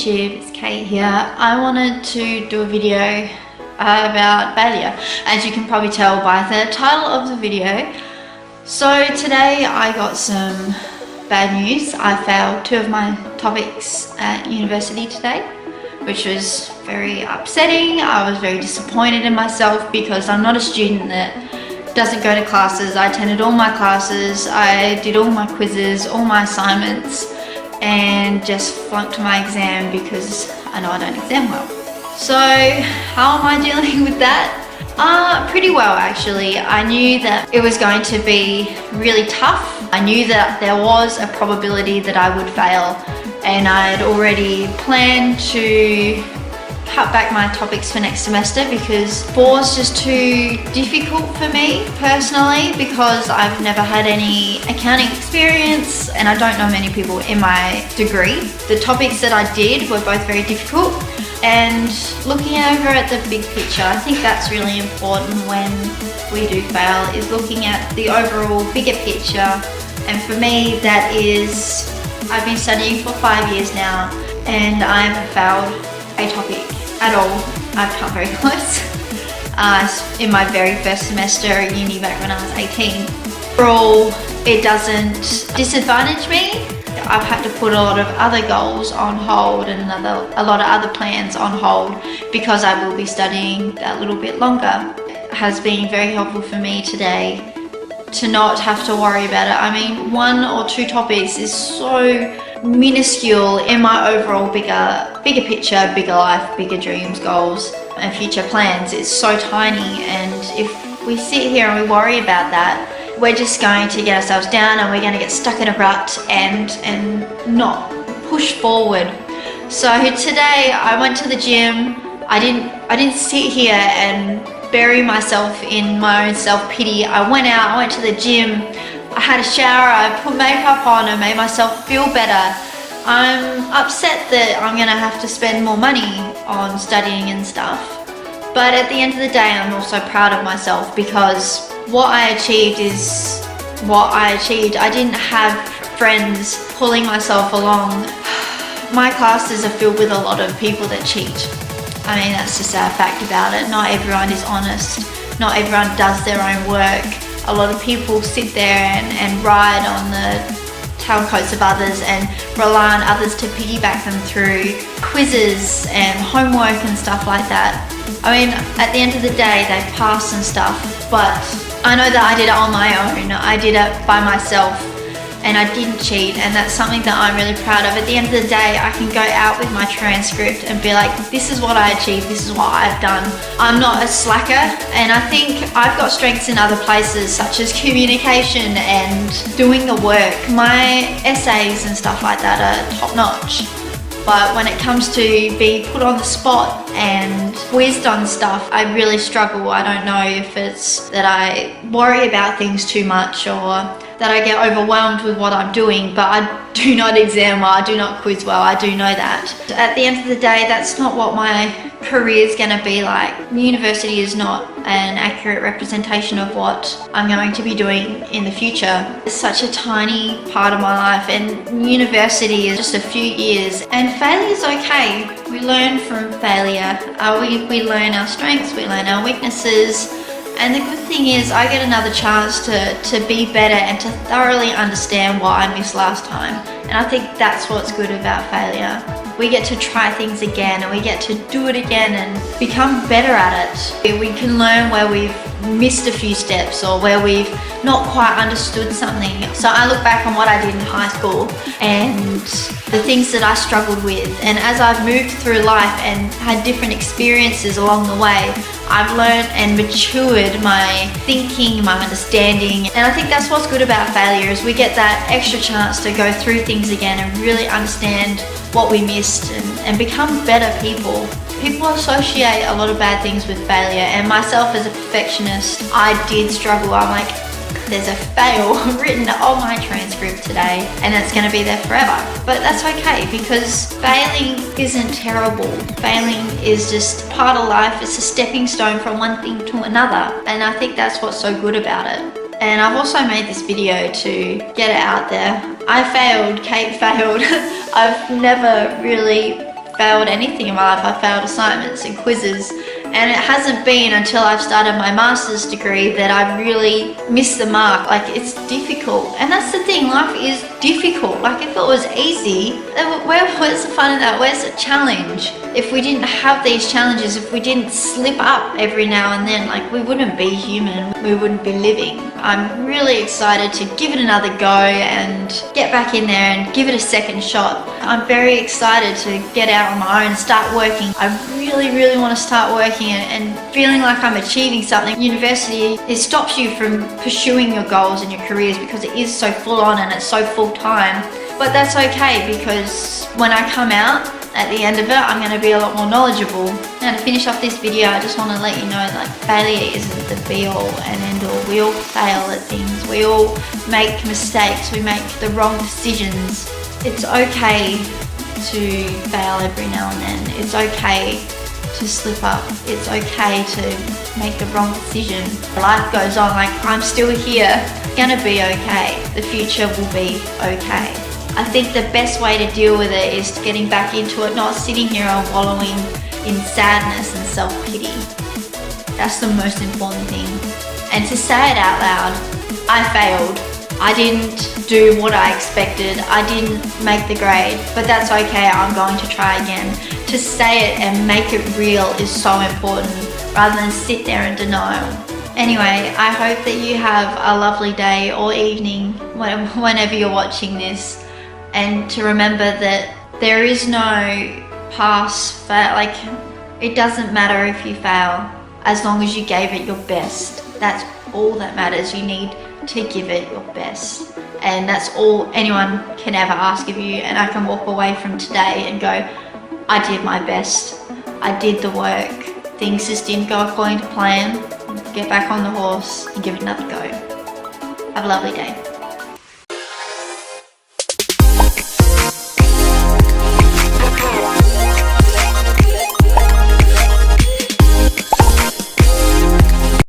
YouTube, it's Kate here. I wanted to do a video about failure, as you can probably tell by the title of the video. So today I got some bad news. I failed 2 of my topics at university today, which was very upsetting. I was very disappointed in myself because I'm not a student that doesn't go to classes. I attended all my classes, I did all my quizzes, all my assignments, and just flunked my exam because I know I don't exam well. So how am I dealing with that? Pretty well actually. I knew that it was going to be really tough. I knew that there was a probability that I would fail, and I had already planned to cut back my topics for next semester because 4 is just too difficult for me personally, because I've never had any accounting experience and I don't know many people in my degree. The topics that I did were both very difficult, and looking over at the big picture, I think that's really important when we do fail, is looking at the overall bigger picture. And for me, that is, I've been studying for 5 years now and I haven't failed a topic at all. I've come very close in my very first semester at uni back when I was 18. Overall, it doesn't disadvantage me. I've had to put a lot of other goals on hold and a lot of other plans on hold because I will be studying that little bit longer. It has been very helpful for me today to not have to worry about it. I mean, 1 or 2 topics is so minuscule in my overall bigger picture, bigger life, bigger dreams, goals and future plans. It's so tiny, and if we sit here and we worry about that, we're just going to get ourselves down and we're going to get stuck in a rut and not push forward. So today I went to the gym. I didn't sit here and bury myself in my own self-pity. I went out, I went to the gym, I had a shower, I put makeup on and made myself feel better. I'm upset that I'm gonna have to spend more money on studying and stuff, but at the end of the day I'm also proud of myself because what I achieved is what I achieved. I didn't have friends pulling myself along. My classes are filled with a lot of people that cheat. I mean, that's just a fact about it. Not everyone is honest. Not everyone does their own work. A lot of people sit there and ride on the tailcoats of others and rely on others to piggyback them through quizzes and homework and stuff like that. I mean, at the end of the day, they pass and stuff, but I know that I did it on my own. I did it by myself and I didn't cheat, and that's something that I'm really proud of. At the end of the day, I can go out with my transcript and be like, this is what I achieved, this is what I've done. I'm not a slacker, and I think I've got strengths in other places such as communication and doing the work. My essays and stuff like that are top notch. But when it comes to being put on the spot and quizzed on stuff, I really struggle. I don't know if it's that I worry about things too much or that I get overwhelmed with what I'm doing, but I do not exam well, I do not quiz well, I do know that. At the end of the day, that's not what my career is going to be like. University is not an accurate representation of what I'm going to be doing in the future. It's such a tiny part of my life, and university is just a few years, and failure is okay. We learn from failure. We learn our strengths, we learn our weaknesses. And the good thing is I get another chance to be better and to thoroughly understand what I missed last time. And I think that's what's good about failure. We get to try things again and we get to do it again and become better at it. We can learn where we've missed a few steps or where we've not quite understood something. So I look back on what I did in high school and the things that I struggled with, and as I've moved through life and had different experiences along the way, I've learned and matured my thinking, my understanding, and I think that's what's good about failure, is we get that extra chance to go through things again and really understand what we missed and become better people. People associate a lot of bad things with failure, and myself as a perfectionist, I did struggle. I'm like, there's a fail written on my transcript today and it's going to be there forever. But that's okay, because failing isn't terrible. Failing is just part of life. It's a stepping stone from one thing to another, and I think that's what's so good about it. And I've also made this video to get it out there. I failed, Kate failed. I've never really failed anything in my life. I failed assignments and quizzes, and it hasn't been until I've started my master's degree that I've really missed the mark. Like, it's difficult, and that's the thing, life is difficult. Like, if it was easy, then where's the fun in that? Where's the challenge? If we didn't have these challenges, if we didn't slip up every now and then, like, we wouldn't be human, we wouldn't be living. I'm really excited to give it another go and get back in there and give it a second shot. I'm very excited to get out on my own and start working. I really want to start working and feeling like I'm achieving something. University, it stops you from pursuing your goals and your careers because it is so full on and it's so full time. But that's okay, because when I come out at the end of it, I'm going to be a lot more knowledgeable. Now, to finish off this video, I just want to let you know, like, failure isn't the be all and end all. We all fail at things. We all make mistakes. We make the wrong decisions. It's okay to fail every now and then. It's okay to slip up. It's okay to make the wrong decision. Life goes on. Like, I'm still here. It's gonna be okay. The future will be okay. I think the best way to deal with it is getting back into it, not sitting here and wallowing in sadness and self-pity. That's the most important thing. And to say it out loud, I failed. I didn't do what I expected. I didn't make the grade, but that's okay. I'm going to try again. To say it and make it real is so important, rather than sit there in denial. Anyway, I hope that you have a lovely day or evening whenever you're watching this. And to remember that there is no pass fail. Like, it doesn't matter if you fail, as long as you gave it your best. That's all that matters. You need to give it your best, and that's all anyone can ever ask of you. And I can walk away from today and go, I did my best. I did the work. Things just didn't go according to plan. Get back on the horse and give it another go. Have a lovely day.